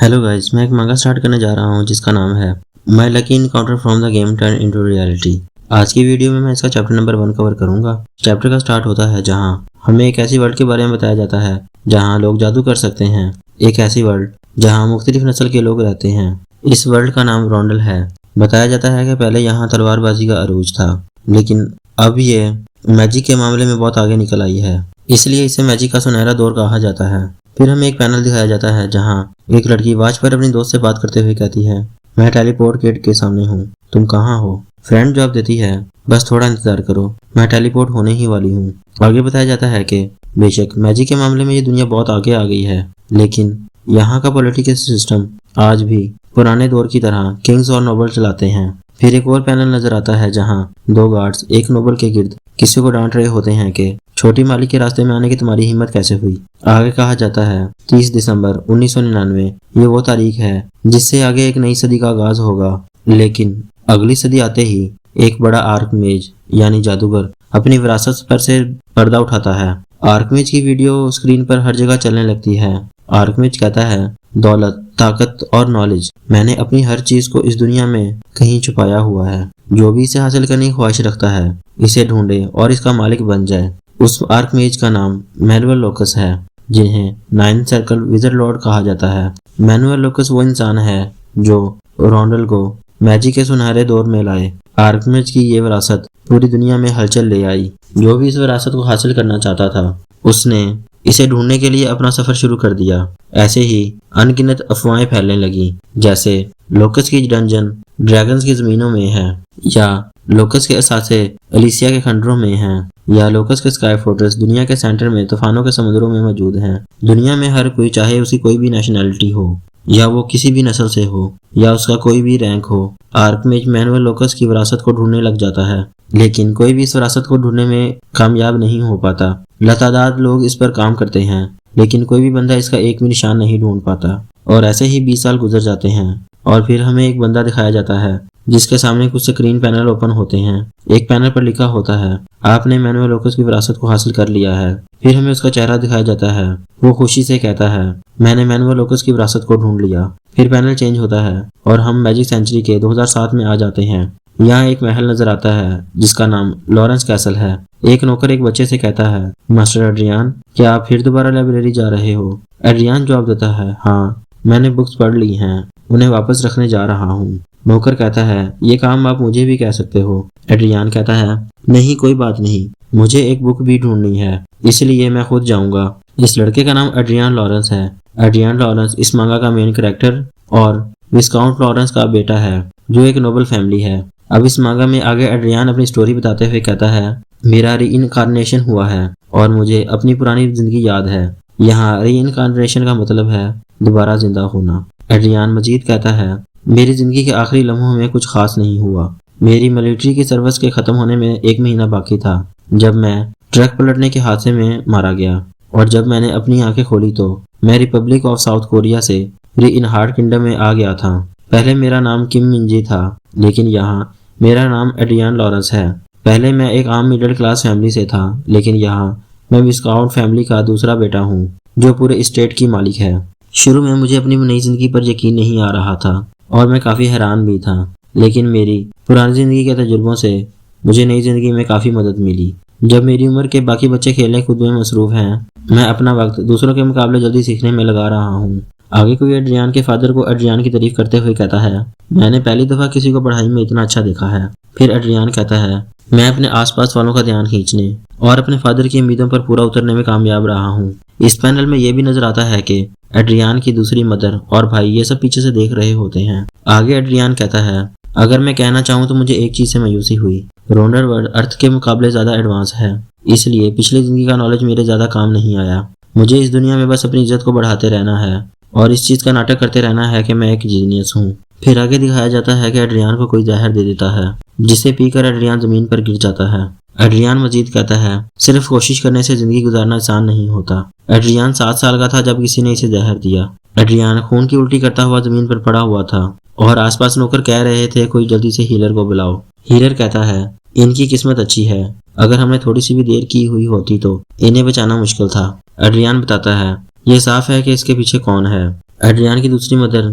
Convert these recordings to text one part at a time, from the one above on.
Hello guys, मैं एक मंगा स्टार्ट करने जा रहा हूँ जिसका नाम है my lucky encounter from the game turn into reality. आज की वीडियो में मैं इसका चैप्टर नंबर 1 कवर करूंगा। चैप्टर का स्टार्ट होता है जहाँ हमें एक ऐसी वर्ल्ड के बारे में बताया जाता है जहाँ लोग जादू कर सकते हैं। एक ऐसी वर्ल्ड जहाँ मुख्तलिफ नस्ल के लोग रहते हैं। इस वर्ल्ड का नाम रोंडल है। बताया जाता है कि पहले यहाँ तलवारबाजी का अरूज था, लेकिन अब ये मैजिक के मामले में बहुत आगे निकल आई है, इसलिए इसे मैजिक का सुनहरा दौर कहा जाता है। फिर हमें एक पैनल दिखाया जाता है जहाँ एक लड़की वॉच पर अपनी दोस्त से बात करते हुए कहती है, मैं टेलीपोर्ट गेट के सामने हूँ, तुम कहाँ हो? फ्रेंड जवाब देती है, बस थोड़ा इंतजार करो, मैं टेलीपोर्ट होने ही वाली हूँ। आगे बताया जाता है कि बेशक मैजिक के मामले में ये दुनिया बहुत आगे आ गई है, लेकिन यहाँ का पॉलिटिकल सिस्टम आज भी पुराने दौर की तरह किंग्स और नोबल चलाते हैं। फिर एक और पैनल नजर आता है जहाँ दो गार्ड्स एक नोबल के गिर्द किसी को डांट रहे होते हैं कि छोटी मालिक के रास्ते में आने की तुम्हारी हिम्मत कैसे हुई। आगे कहा जाता है 30 दिसंबर 1999 ये वो तारीख है जिससे आगे एक नई सदी का आगाज होगा। लेकिन अगली सदी आते ही एक बड़ा आर्कमेज यानी जादूगर अपनी विरासत पर से पर्दा उठाता है। आर्कमेज की वीडियो स्क्रीन पर हर जगह चलने लगती है। आर्कमेज कहता है, दौलत, ताकत और नॉलेज, मैंने अपनी हर चीज को इस दुनिया में कहीं छुपाया हुआ है। जो भी इसे हासिल करने की ख्वाहिश रखता है इसे ढूंढे और इसका मालिक बन जाए। उस आर्कमेज का नाम मैनुअल लोकस है, जिन्हें नाइन सर्कल विजर्ड लॉर्ड कहा जाता है। मैनुअल लोकस वो इंसान है जो रोंडल को मैजिक के सुनहरे दौर में लाए। आर्कमेज की ये विरासत पूरी दुनिया में हलचल ले आई। जो भी इस विरासत को हासिल करना चाहता था उसने इसे ढूंढने के लिए अपना सफर शुरू कर दिया। ऐसे ही अनगिनत अफवाहें फैलने लगी, जैसे लोकस की डंजन ड्रैगन्स की जमीनों में है, या लोकस के असासे एलिसिया के खंडरों में हैं, या लोकस के स्काई फोर्ट्रेस दुनिया के सेंटर में तूफानों के समुद्रों में मौजूद हैं। दुनिया में हर कोई, चाहे उसकी कोई भी नेशनैलिटी हो या वो किसी भी नस्ल से हो या उसका कोई भी रैंक हो, आर्कमेज मैनुअल लोकस की विरासत को ढूंढने लग जाता है। लेकिन कोई भी इस विरासत को ढूंढने में कामयाब नहीं हो पाता। लतादार लोग इस पर काम करते हैं, लेकिन कोई भी बंदा इसका एक भी निशान नहीं ढूंढ पाता। और ऐसे ही 20 साल गुजर जाते हैं और फिर हमें एक बंदा दिखाया जाता है जिसके सामने कुछ स्क्रीन पैनल ओपन होते हैं। एक पैनल पर लिखा होता है, आपने मैनुअल लोकस की विरासत को हासिल कर लिया है। फिर हमें उसका चेहरा दिखाया जाता है। वो खुशी से कहता है, मैंने मैनुअल लोकस की विरासत को ढूंढ लिया। फिर पैनल चेंज होता है और हम मैजिक सेंचुरी के 2007 में आ जाते हैं। यहाँ एक महल नजर आता है जिसका नाम लॉरेंस कैसल है। एक नौकर एक बच्चे से कहता है, मास्टर एड्रियान, क्या आप फिर दोबारा लाइब्रेरी जा रहे हो? एड्रियान जवाब देता है, हाँ, मैंने बुक्स पढ़ ली हैं, उन्हें वापस रखने जा रहा हूँ। नौकर कहता है, ये काम आप मुझे भी कह सकते हो। एड्रियान कहता है, नहीं, कोई बात नहीं, मुझे एक बुक भी ढूंढनी है, इसलिए मैं खुद जाऊंगा। इस लड़के का नाम एड्रियान लॉरेंस है। एड्रियान लॉरेंस इस मांगा का मेन कैरेक्टर और विस्काउंट लॉरेंस का बेटा है, जो एक नोबल फैमिली है। अब इस मांगा में आगे एड्रियान अपनी स्टोरी बताते हुए कहता है, मेरा रीइनकार्नेशन हुआ है और मुझे अपनी पुरानी जिंदगी याद है। यहाँ रीइनकार्नेशन का मतलब है दोबारा जिंदा होना। एड्रियान मजीद कहता है, मेरी जिंदगी के आखिरी लम्हों में कुछ खास नहीं हुआ। मेरी मिलिट्री की सर्विस के खत्म होने में 1 महीना बाकी था जब मैं ट्रक पलटने के हादसे में मारा गया, और जब मैंने अपनी आंखें खोली तो मैं रिपब्लिक ऑफ साउथ कोरिया से री-इन-हार्ट किंगडम में आ गया था। पहले मेरा नाम किम मिंजी था, लेकिन यहाँ मेरा नाम एड्रियान लॉरेंस है। पहले मैं एक आम मिडिल क्लास फैमिली से था, लेकिन यहाँ मैं विस्काउंट फैमिली का दूसरा बेटा हूँ जो पूरे स्टेट की मालिक है। शुरू में मुझे अपनी नई जिंदगी पर यकीन नहीं आ रहा था और मैं काफी हैरान भी था, लेकिन मेरी पुरानी जिंदगी के तजुर्बों से मुझे नई जिंदगी में काफी मदद मिली। जब मेरी उम्र के बाकी बच्चे खेलने कूद में मसरूफ हैं, मैं अपना वक्त दूसरों के मुकाबले जल्दी सीखने में लगा रहा हूँ। आगे कोई एड्रियान के फादर को एड्रियान की तारीफ करते हुए कहता है, मैंने पहली दफा किसी को पढ़ाई में इतना अच्छा देखा है। फिर एड्रियान कहता है, मैं अपने आसपास वालों का ध्यान खींचने और अपने फादर की उम्मीदों पर पूरा उतरने में कामयाब रहा हूँ। इस पैनल में यह भी नजर आता है कि एड्रियान की दूसरी मदर और भाई ये सब पीछे से देख रहे होते हैं। आगे एड्रियान कहता है, अगर मैं कहना चाहूँ तो मुझे एक चीज से मायूसी हुई। रोंडल वर्ल्ड अर्थ के मुकाबले ज्यादा एडवांस है, इसलिए पिछली जिंदगी का नॉलेज मेरे ज्यादा काम नहीं आया। मुझे इस दुनिया में बस अपनी इज्जत को बढ़ाते रहना है और इस चीज का नाटक करते रहना है कि मैं एक जीनियस हूँ। फिर आगे दिखाया जाता है कि एड्रियान को कोई जहर दे देता है, जिसे पीकर एड्रियान जमीन पर गिर जाता है। एड्रियान मजीद कहता है, सिर्फ कोशिश करने से जिंदगी गुजारना आसान नहीं होता। एड्रियान 7 साल का था जब किसी ने इसे जहर दिया। एड्रियान खून की उल्टी करता हुआ जमीन पर पड़ा हुआ था और आसपास नौकर कह रहे थे, कोई जल्दी से हीलर को बुलाओ। हीलर कहता है, इनकी किस्मत अच्छी है, अगर हमने थोड़ी सी भी देर की हुई होती तो इन्हें बचाना मुश्किल था। एड्रियान बताता है, ये साफ है कि इसके पीछे कौन है। एड्रियान की दूसरी मदर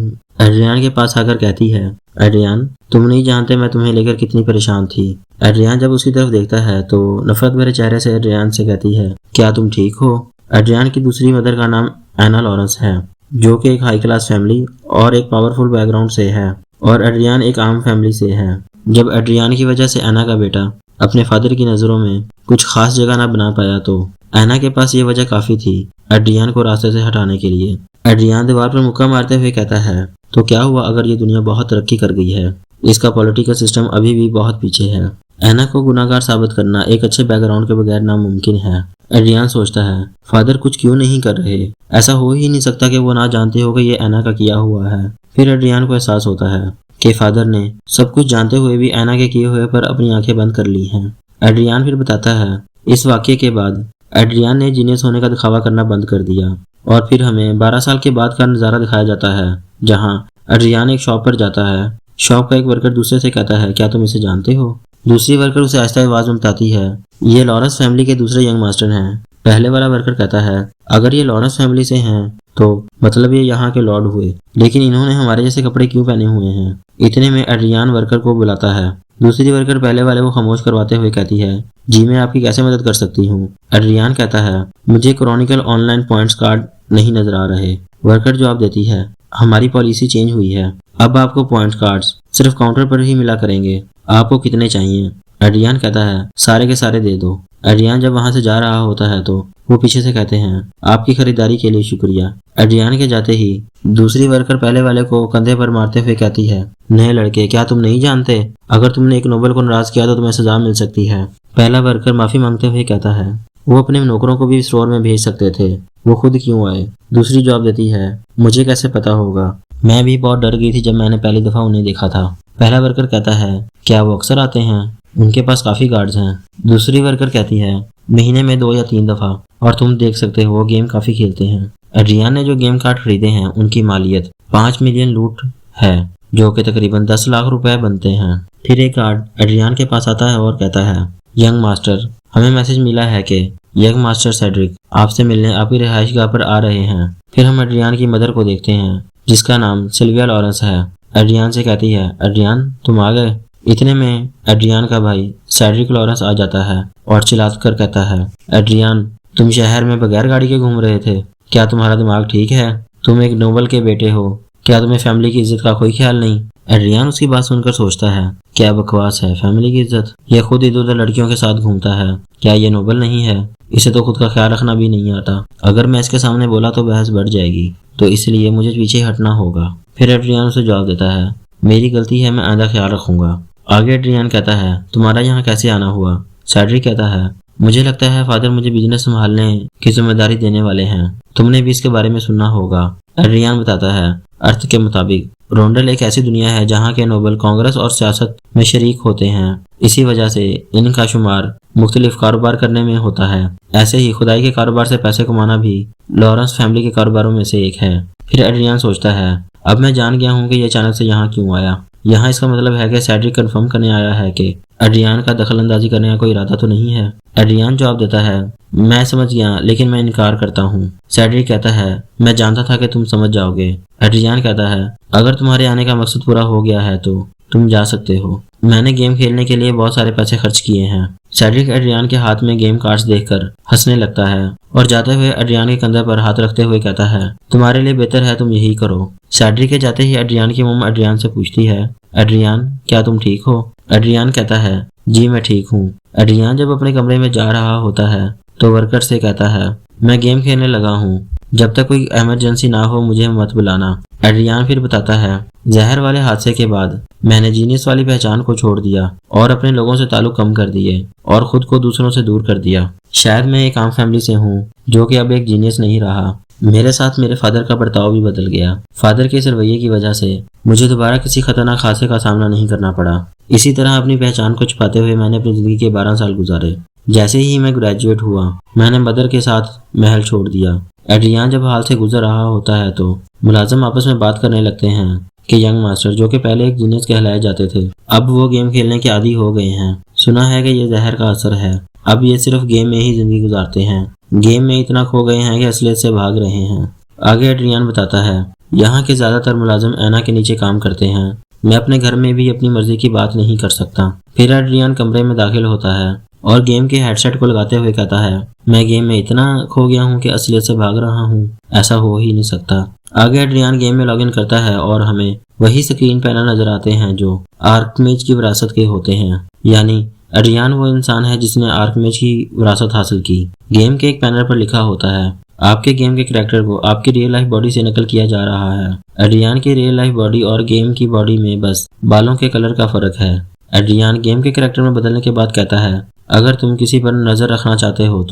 एड्रियान के पास आकर कहती है, एड्रियान तुम नहीं जानते मैं तुम्हें लेकर कितनी परेशान थी। एड्रियान जब उसकी तरफ देखता है तो नफरत भरे चेहरे से एड्रियान से कहती है, क्या तुम ठीक हो? एड्रियान की दूसरी मदर का नाम एना लॉरेंस है, जो कि एक हाई क्लास फैमिली और एक पावरफुल बैकग्राउंड से है, और एड्रियान एक आम फैमिली से है। जब एड्रियान की वजह से एना का बेटा अपने फादर की नज़रों में कुछ खास जगह ना बना पाया तो एना के पास ये वजह काफ़ी थी एड्रियान को रास्ते से हटाने के लिए। एड्रियान दीवार पर मुक्का मारते हुए कहता है, तो क्या हुआ अगर ये दुनिया बहुत तरक्की कर गई है? इसका पॉलिटिकल सिस्टम अभी भी बहुत पीछे है। एना को गुनाहगार साबित करना एक अच्छे बैकग्राउंड के बगैर नामुमकिन है। एड्रियान सोचता है, फादर कुछ क्यों नहीं कर रहे? ऐसा हो ही नहीं सकता कि वो ना जानते हो कि ये एना का किया हुआ है। फिर एड्रियान को एहसास होता है कि फादर ने सब कुछ जानते हुए भी एना के किए हुए पर अपनी आंखें बंद कर ली हैं। एड्रियान फिर बताता है, इस वाक्य के बाद एड्रियान ने जीनियस होने का दिखावा करना बंद कर दिया, और फिर हमें 12 साल के बाद का नज़ारा दिखाया जाता है जहां एड्रियान एक शॉप पर जाता है। शॉप का एक वर्कर दूसरे से कहता है, क्या तुम इसे जानते हो? दूसरी वर्कर उसे आहिस्ता आवाज में बताती है, ये लॉरेंस फैमिली के दूसरे यंग मास्टर हैं। पहले वाला वर्कर कहता है, अगर ये लॉरेंस फैमिली से हैं तो मतलब ये यहाँ के लॉर्ड हुए, लेकिन इन्होंने हमारे जैसे कपड़े क्यों पहने हुए हैं? इतने में एड्रियान वर्कर को बुलाता है। दूसरी वर्कर पहले वाले को खामोश करवाते हुए कहती है, जी मैं आपकी कैसे मदद कर सकती हूँ? एड्रियान कहता है, मुझे क्रॉनिकल ऑनलाइन पॉइंट्स कार्ड नहीं नजर आ रहे। वर्कर जवाब देती है, हमारी पॉलिसी चेंज हुई है, अब आपको पॉइंट कार्ड्स सिर्फ काउंटर पर ही मिला करेंगे। आपको कितने चाहिए? एड्रियान कहता है, सारे के सारे दे दो। एड्रियान जब वहां से जा रहा होता है तो वो पीछे से कहते हैं, आपकी खरीदारी के लिए शुक्रिया। एड्रियान के जाते ही दूसरी वर्कर पहले वाले को कंधे पर मारते हुए कहती है, नए लड़के क्या तुम नहीं जानते अगर तुमने एक नोबल को नाराज किया तो तुम्हें सजा मिल सकती है? पहला वर्कर माफी मांगते हुए कहता है, वो अपने नौकरों को भी स्टोर में भेज सकते थे, वो खुद क्यों आए? दूसरी जवाब देती है, मुझे कैसे पता होगा, मैं भी बहुत डर गई थी जब मैंने पहली दफा उन्हें देखा था। पहला वर्कर कहता है, क्या वो अक्सर आते हैं? उनके पास काफी गार्ड्स हैं। दूसरी वर्कर कहती है, महीने में 2 या 3 दफा, और तुम देख सकते हो वो गेम काफी खेलते हैं। एड्रियान ने जो गेम कार्ड खरीदे हैं उनकी मालियत 5 मिलियन लूट है, जो कि तकरीबन 10 लाख रुपए बनते हैं। फिर एक गार्ड एड्रियान के पास आता है और कहता है, यंग मास्टर हमें मैसेज मिला है कि यंग मास्टर सेड्रिक आपसे मिलने आपकी रिहाइशगाह पर आ रहे हैं। फिर हम एड्रियान की मदर को देखते हैं जिसका नाम सिल्विया लॉरेंस है। एड्रियान से कहती है, एड्रियान तुम आ गए। इतने में एड्रियान का भाई सेड्रिक लॉरेंस आ जाता है और चिल्लाकर कहता है, एड्रियान तुम शहर में बगैर गाड़ी के घूम रहे थे? क्या तुम्हारा दिमाग ठीक है? तुम एक नोबल के बेटे हो, क्या तुम्हें फैमिली की इज्जत का कोई ख्याल नहीं? एड्रियान उसकी बात सुनकर सोचता है, क्या बकवास है फैमिली की इज्जत? ये खुद इधर उधर लड़कियों के साथ घूमता है, क्या ये नोबल नहीं है? इसे तो खुद का ख्याल रखना भी नहीं आता। अगर मैं इसके सामने बोला तो बहस बढ़ जाएगी, तो इसलिए मुझे पीछे हटना होगा। फिर एड्रियान उसे जवाब देता है, मेरी गलती है, मैं आइंदा ख्याल रखूंगा। आगे एड्रियान कहता है, तुम्हारा यहाँ कैसे आना हुआ? सेड्रिक कहता है, मुझे लगता है फादर मुझे बिजनेस संभालने की जिम्मेदारी देने वाले हैं, तुमने भी इसके बारे में सुना होगा। एड्रियान बताता है, अर्थ के मुताबिक रोंडल एक ऐसी दुनिया है जहाँ के नोबल कांग्रेस और सियासत में शरीक होते हैं, इसी वजह से इनका शुमार मुख्तलिफ कारोबार करने में होता है। ऐसे ही खुदाई के कारोबार से पैसे कमाना भी लॉरेंस फैमिली के कारोबारों में से एक है। फिर एड्रियान सोचता है, अब मैं जान गया हूँ कि ये अचानक से यहाँ क्यों आया। यहाँ इसका मतलब है कि सेड्रिक कंफर्म करने आया है कि एड्रियान का दखल अंदाजी करने का कोई इरादा तो नहीं है। एड्रियान जवाब देता है, मैं समझ गया लेकिन मैं इनकार करता हूँ। सेड्रिक कहता है, मैं जानता था कि तुम समझ जाओगे। एड्रियान कहता है, अगर तुम्हारे आने का मकसद पूरा हो गया है तो तुम जा सकते हो, मैंने गेम खेलने के लिए बहुत सारे पैसे खर्च किए हैं। सेड्रिक एड्रियान के हाथ में गेम कार्ड्स देखकर हंसने लगता है और जाते हुए एड्रियान के कंधे पर हाथ रखते हुए कहता है, तुम्हारे लिए बेहतर है तुम यही करो। सेड्रिक के जाते ही एड्रियान की मम्मा एड्रियान से पूछती है, एड्रियान क्या तुम ठीक हो? एड्रियान कहता है, जी मैं ठीक हूँ। एड्रियान जब अपने कमरे में जा रहा होता है तो वर्कर से कहता है, मैं गेम खेलने लगा हूँ, जब तक कोई इमरजेंसी ना हो मुझे मत बुलाना। एड्रियान फिर बताता है, जहर वाले हादसे के बाद मैंने जीनियस वाली पहचान को छोड़ दिया और अपने लोगों से ताल्लुक कम कर दिए और खुद को दूसरों से दूर कर दिया। शायद मैं एक आम फैमिली से हूँ जो कि अब एक जीनियस नहीं रहा। मेरे साथ मेरे फादर का बर्ताव भी बदल गया। फादर के इस रवैये की वजह से मुझे दोबारा किसी खतरनाक हादसे का सामना नहीं करना पड़ा। इसी तरह अपनी पहचान को छुपाते हुए मैंने अपनी जिंदगी के 12 साल गुजारे। जैसे ही मैं ग्रेजुएट हुआ मैंने मदर के साथ महल छोड़ दिया। एड्रियान जब हाल से गुजर रहा होता है तो मुलाजिम आपस में बात करने लगते हैं कि यंग मास्टर जो कि पहले एक जीनियस कहलाए जाते थे अब वो गेम खेलने के आदी हो गए हैं। सुना है कि ये जहर का असर है, अब ये सिर्फ गेम में ही जिंदगी गुजारते हैं, गेम में इतना खो गए हैं कि असलियत से भाग रहे हैं। आगे एड्रियान बताता है, यहाँ के ज्यादातर मुलाजिम ऐना के नीचे काम करते हैं। मैं अपने घर में भी अपनी मर्जी की बात नहीं कर सकता। फिर एड्रियान कमरे में दाखिल होता है और गेम के हेडसेट को लगाते हुए कहता है, मैं गेम में इतना खो गया हूँ कि असलियत से भाग रहा हूँ। ऐसा हो ही नहीं सकता। आगे एड्रियान गेम में लॉगिन करता है और हमें वही स्क्रीन पैनल नजर आते हैं जो आर्कमेज की विरासत के होते हैं। यानी एड्रियान वो इंसान है जिसने आर्कमेज की विरासत हासिल की। गेम के एक पैनल पर लिखा होता है, आपके गेम के कैरेक्टर को आपकी रियल लाइफ बॉडी से नकल किया जा रहा है। एड्रियान की रियल लाइफ बॉडी और गेम की बॉडी में बस बालों के कलर का फर्क है। एड्रियान गेम के कैरेक्टर में बदलने के बाद कहता है, अगर तुम किसी पर नजर रखना चाहते हो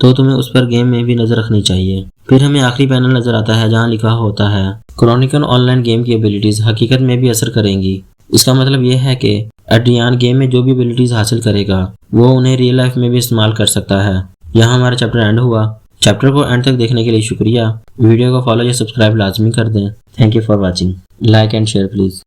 तो तुम्हें उस पर गेम में भी नजर रखनी चाहिए। फिर हमें आखिरी पैनल नजर आता है जहाँ लिखा होता है, क्रॉनिकल ऑनलाइन गेम की एबिलिटीज हकीकत में भी असर करेंगी। इसका मतलब यह है कि एड्रियान गेम में जो भी एबिलिटीज हासिल करेगा वो उन्हें रियल लाइफ में भी इस्तेमाल कर सकता है। यहाँ हमारा चैप्टर एंड हुआ। चैप्टर को एंड तक देखने के लिए शुक्रिया। वीडियो को फॉलो या सब्सक्राइब लाजमी कर दें। Thank you for watching. Like and share please.